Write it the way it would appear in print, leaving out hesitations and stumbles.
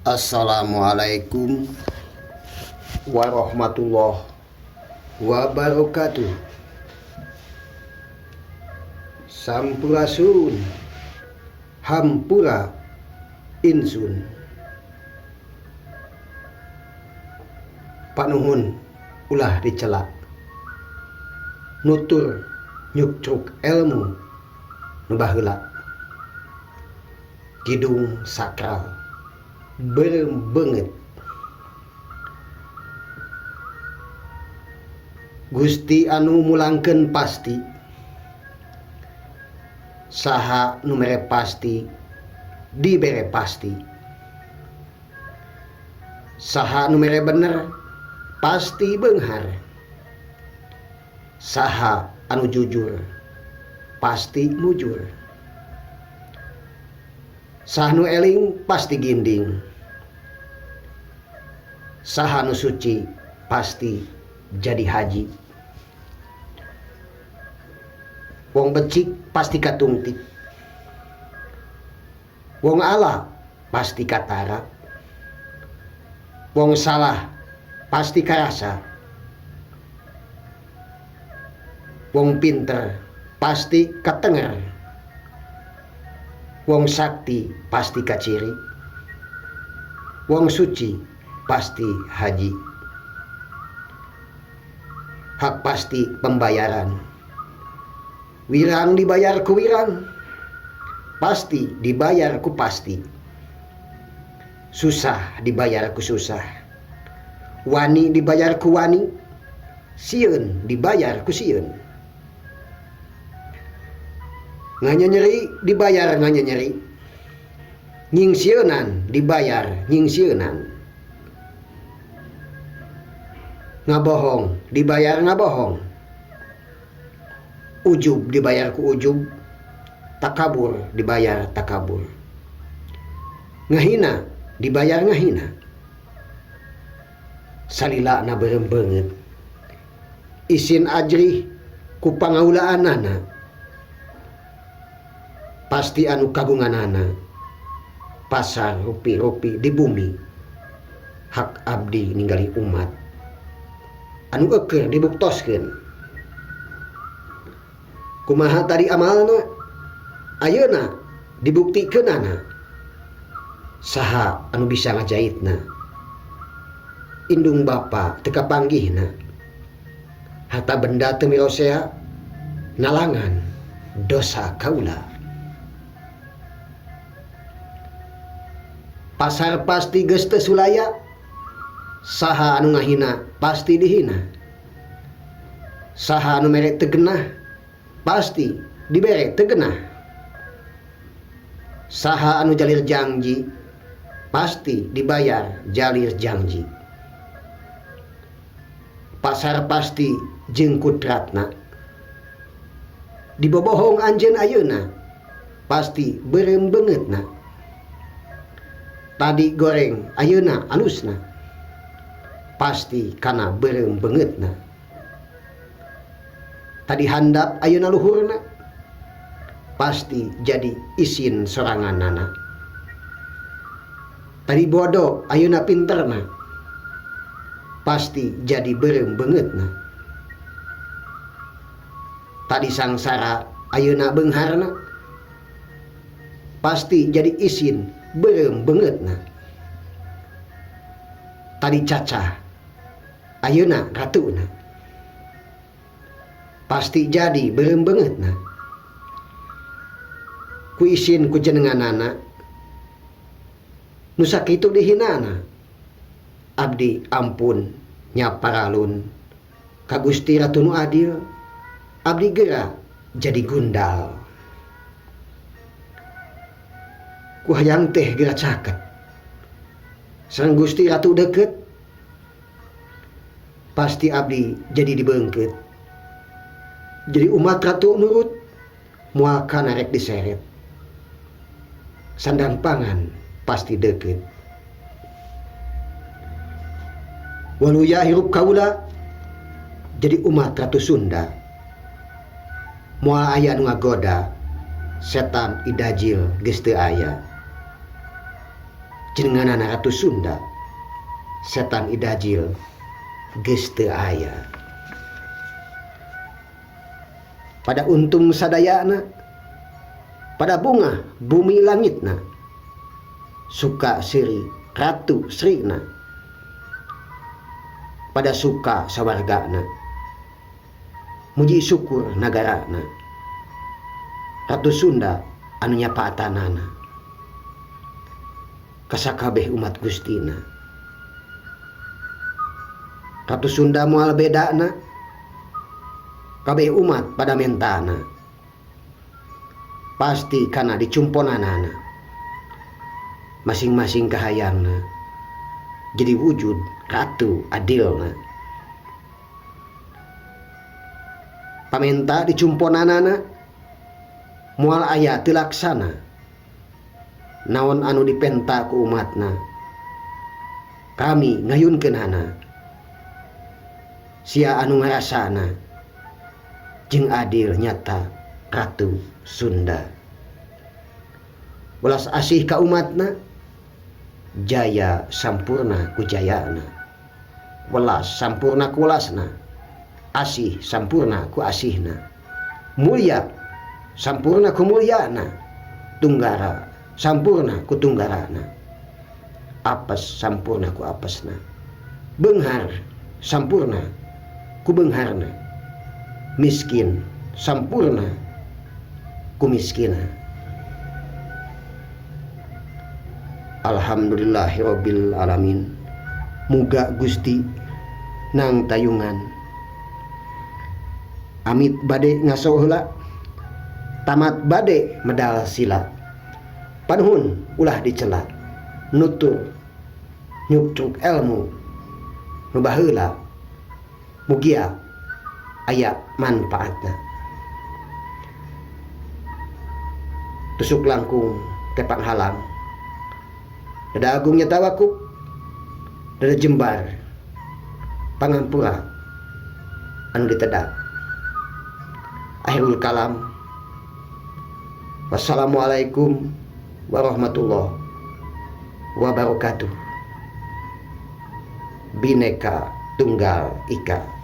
Assalamualaikum warahmatullahi wabarakatuh. Sampurasun hampura insun. Panuhun ulah dicelak, nutur nyukcuk ilmu nu baheula. Kidung sakral berembenget. Gusti anu mulangkeun pasti, saha nu mere pasti dibere pasti. Saha nu mere bener pasti beunghar. Saha anu jujur pasti mujur. Saha nu eling pasti ginding. Saha nu suci pasti jadi haji. Wong becik pasti katungtik. Wong ala pasti katara. Wong salah pasti karasa. Wong pinter pasti katenger. Wong sakti pasti kaciri. Wong suci pasti haji. Hak pasti pembayaran. Wirang dibayar ku wirang, pasti dibayar ku pasti. Susah dibayar ku susah. Wani dibayar ku wani, sieun dibayar ku sieun. Nganyanyeri dibayar nganyanyeri. Nyingsieunan dibayar nyingsieunan. Ngabohong dibayar ngabohong. Ujub dibayar ku ujub. Takabur dibayar takabur. Ngahina dibayar ngahina. Salila na berembenget. Isin ajrih ku pangaulaanana. Pasti anu kagunganana. Pasar rupi-rupi di bumi. Hak abdi ninggali umat. Anu eukeur dibuktoskeun. Kumaha tadi amalna? Ayeuna dibuktikeunana. Saha anu bisa ngajahitna? Indung bapa teu kapanggihna. Harta benda teu mirosea nalangan dosa kaula. Pasar pasti geus teu sulaya. Saha anu ngahina pasti dihina. Saha anu mere teu genah pasti dibere teu genah. Saha anu jalir janji pasti dibayar jalir janji. Pasar pasti jeung kudratna. Dibobohong anjeun ayeuna pasti berembengetna. Tadi goreng ayeuna alusna pasti kana berembengetna. Tadi handap ayeuna luhurna pasti jadi isin soranganana. Tadi bodoh ayeuna pinterna pasti jadi berembengetna. Tadi sangsara ayeuna beungharna pasti jadi isin berembengetna. Tadi cacah ayeuna ratuna pasti jadi berembengetna. Ku isin ku jenenganana nu sakitu dihinana. Abdi ampun nyaparalun ka Gusti Ratu nu adil. Abdi geura jadi gundal. Ku hayang teh geura caket. Sareng Gusti Ratu deukeut pasti abdi jadi dibeungkeut. Jadi umat ratu nurut moal kana rek diseret. Sandang pangan pasti deukeut. Waluya hirup kaula jadi umat ratu Sunda. Moal aya nu ngagoda setan idajil geus teu aya. jenenganana Ratu Sunda setan idajil geus teu aya. Pada untung sadayana, pada bunga bumi langitna, suka siri Ratu Srina, pada suka sawargana, muji syukur nagarana, Ratu Sunda anu nyapaatanana kasakabeh umat Gustina. Ratu Sunda moal bedana kabeh umat pada mentana, pasti kana dicumponanana masing-masing kahayangna jadi wujud ratu adilna. Pamenta dicumponanana moal aya teu laksana naon anu dipenta ku umatna, kami ngayunkeunana sia anu ngarasana jeung adil nyata Ratu Sunda. Welas asih ka umatna, jaya sampurna ku jayana, welas sampurna ku welasna, asih sampurna ku asihna, mulia sampurna ku mulyana, tunggara sampurna ku tunggarana, apes sampurna ku apesna, beunghar sampurna ku beungharna, miskin sampurna ku miskina. Alhamdulillahirabbil alamin. Muga Gusti nang tayungan amit bade ngaso heula, tamat bade medal sila, panuhun ulah dicela, nutur nyukcuk ilmu nu baheula mugia aya manfaatna. Tusuk langkung tepang halang, dada agungnya tawakuk, dada jembar pangampura anu ditedak. Akhirul kalam, wassalamualaikum warahmatullahi wabarakatuh. Bhinneka Tunggal Ika.